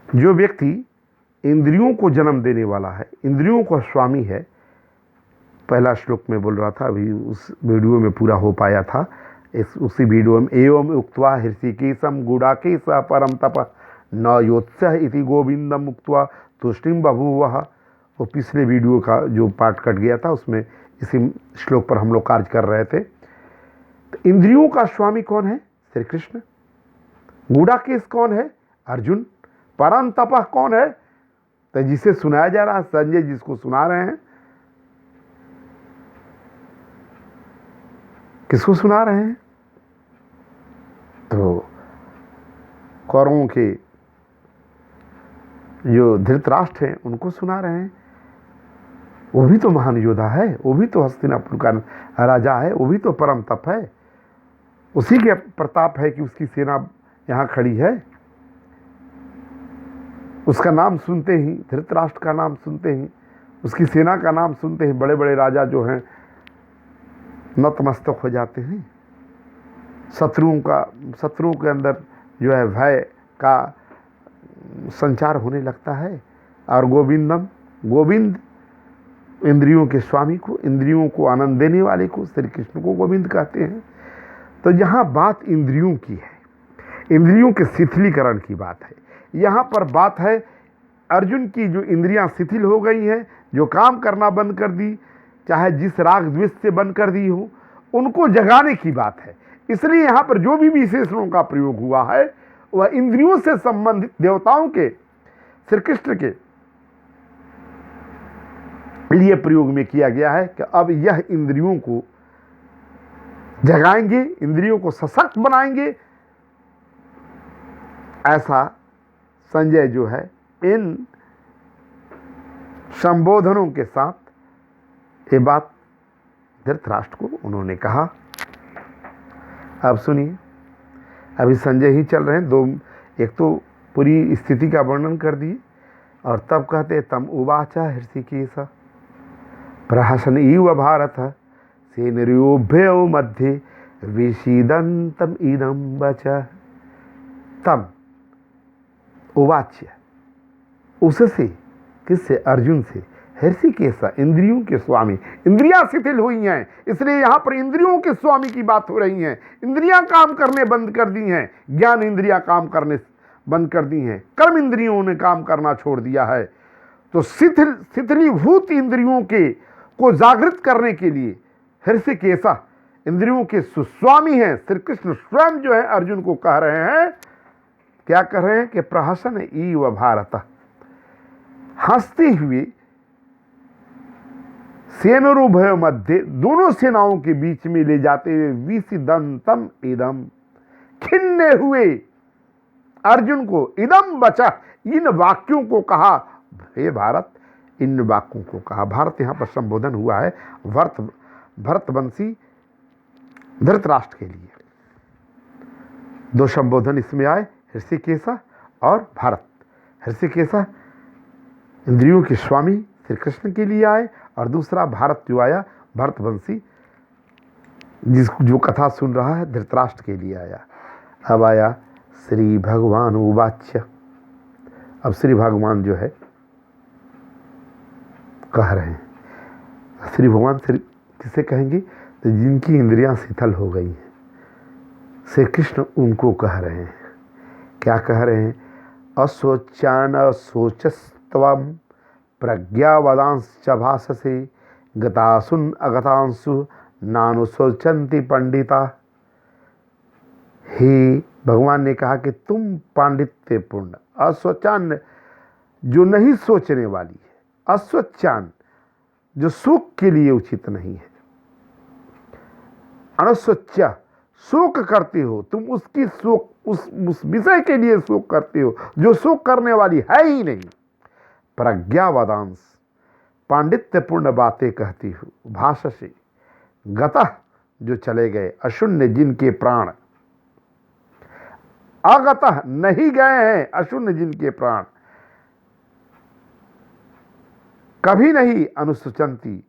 जो व्यक्ति इंद्रियों को जन्म देने वाला है, इंद्रियों का स्वामी है, पहला श्लोक में बोल रहा था, अभी उस वीडियो में पूरा हो पाया था, उसी वीडियो में एवं उक्त्वा हृषिकेशम गुडाकेश परम तप न योत्सह इति गोविंदम उक्त्वा तुष्टिम बभूवः। वो पिछले वीडियो का जो पार्ट कट गया था उसमें इसी श्लोक पर हम लोग कार्य कर रहे थे। तो इंद्रियों का स्वामी कौन है? श्री कृष्ण। गुडाकेश कौन है? अर्जुन। परम तपः कौन है? तो जिसे सुनाया जा रहा है, संजय जिसको सुना रहे हैं, किसको सुना रहे हैं? तो कौरवों के जो धृतराष्ट्र हैं उनको सुना रहे हैं। वो भी तो महान योद्धा है, वो भी तो हस्तिनापुर का राजा है, वो भी तो परम तप है। उसी के प्रताप है कि उसकी सेना यहाँ खड़ी है। उसका नाम सुनते ही, धृतराष्ट्र का नाम सुनते ही, उसकी सेना का नाम सुनते ही बड़े बड़े राजा जो हैं नतमस्तक हो जाते हैं। शत्रुओं के अंदर जो है भय का संचार होने लगता है। और गोविंद इंद्रियों के स्वामी को, इंद्रियों को आनंद देने वाले को श्री कृष्ण को गोविंद कहते हैं। तो यहाँ बात इंद्रियों की है, इंद्रियों के शिथिलीकरण की बात है। यहाँ पर बात है अर्जुन की जो इंद्रियां शिथिल हो गई हैं, जो काम करना बंद कर दी, चाहे जिस राग द्वेष से बंद कर दी हो, उनको जगाने की बात है। इसलिए यहाँ पर जो भी विशेषणों का प्रयोग हुआ है वह इंद्रियों से संबंधित देवताओं के, श्री कृष्ण के लिए प्रयोग में किया गया है कि अब यह इंद्रियों को जगाएंगे, इंद्रियों को सशक्त बनाएंगे। ऐसा संजय जो है इन संबोधनों के साथ ये बात धृतराष्ट्र को उन्होंने कहा। अब सुनिए, अभी संजय ही चल रहे हैं, दो, एक तो पूरी स्थिति का वर्णन कर दिए और तब कहते तम उवाच हृषिकेश प्रहसन इव भारत सेनयोभ्यो मध्ये विषीदन्तम इदं वचः। तम उवाच्य, उससे, किससे? अर्जुन से। हृषिकेश इंद्रियों के स्वामी, इंद्रियां शिथिल हुई हैं, इसलिए यहाँ पर इंद्रियों के स्वामी की बात हो रही है। इंद्रियां काम करने बंद कर दी हैं, ज्ञान इंद्रियां काम करने बंद कर दी हैं, कर्म इंद्रियों ने काम करना छोड़ दिया है। तो शिथिलीभूत इंद्रियों के को जागृत करने के लिए हृषिकेश इंद्रियों के सुस्वामी हैं। श्री कृष्ण स्वयं जो है अर्जुन को कह रहे हैं, क्या कह रहे हैं कि प्रहसन इव भारत, हंसते हुए सेनोरुभय मध्य, दोनों सेनाओं के बीच में ले जाते हुए विषीदन्तम इदम, खिन्ने हुए अर्जुन को इदम बचा, इन वाक्यों को कहा। हे भारत, इन वाक्यों को कहा। भारत यहाँ पर संबोधन हुआ है भरतवंशी धृतराष्ट्र के लिए। दो संबोधन इसमें आए, हृषिकेश और भारत। हृषिकेश इंद्रियों के स्वामी श्री कृष्ण के लिए आए और दूसरा भारत जो आया भरतवंशी, जो कथा सुन रहा है धृतराष्ट्र के लिए आया। अब आया श्री भगवान उवाच्य। अब श्री भगवान जो है कह रहे हैं, श्री भगवान किसे कहेंगे? तो जिनकी इंद्रियां शिथिल हो गई हैं, श्री कृष्ण उनको कह रहे हैं। क्या कह रहे हैं? अशोचान शोचस्त्वम प्रज्ञावदांश्च भाषसे गतासुन अगतांसु नानुशोचन्ति पंडिता। हे भगवान ने कहा कि तुम पांडित्यपूर्ण, अशोचान जो नहीं सोचने वाली है, अशोचान जो शोक के लिए उचित नहीं है, अनशोच्या शोक करते हो तुम, उसकी शोक, उस विषय के लिए शोक करते हो जो शोक करने वाली है ही नहीं। प्रज्ञावदांश, पांडित्यपूर्ण बातें कहती हो, भाषा से गतः जो चले गए, अशून्य जिनके प्राण, अगतः नहीं गए हैं, अशून्य जिनके प्राण, कभी नहीं अनुशोचंती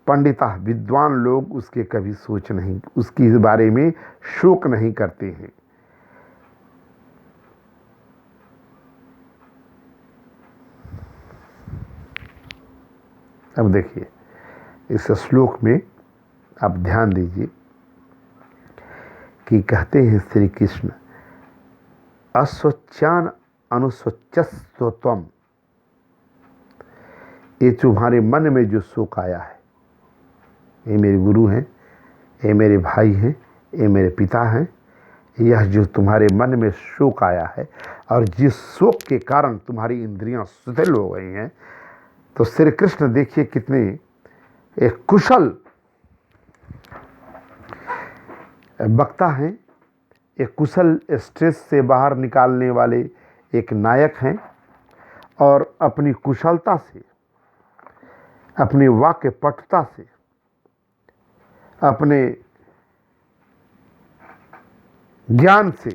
पंडिता, विद्वान लोग उसके कभी सोच नहीं, उसके बारे में शोक नहीं करते हैं। अब देखिए इस श्लोक में आप ध्यान दीजिए कि कहते हैं श्री कृष्ण, अस्वच्छान अनुस्वच्छस्त्वम, ये तुम्हारे मन में जो शोक आया है, ये मेरे गुरु हैं, ये मेरे भाई हैं, ये मेरे पिता हैं, यह जो तुम्हारे मन में शोक आया है और जिस शोक के कारण तुम्हारी इंद्रियां शिथिल हो गई हैं, तो श्री कृष्ण देखिए कितने एक कुशल वक्ता हैं, एक कुशल स्ट्रेस से बाहर निकालने वाले एक नायक हैं, और अपनी कुशलता से, अपनी वाक्य पटुता से, अपने ज्ञान से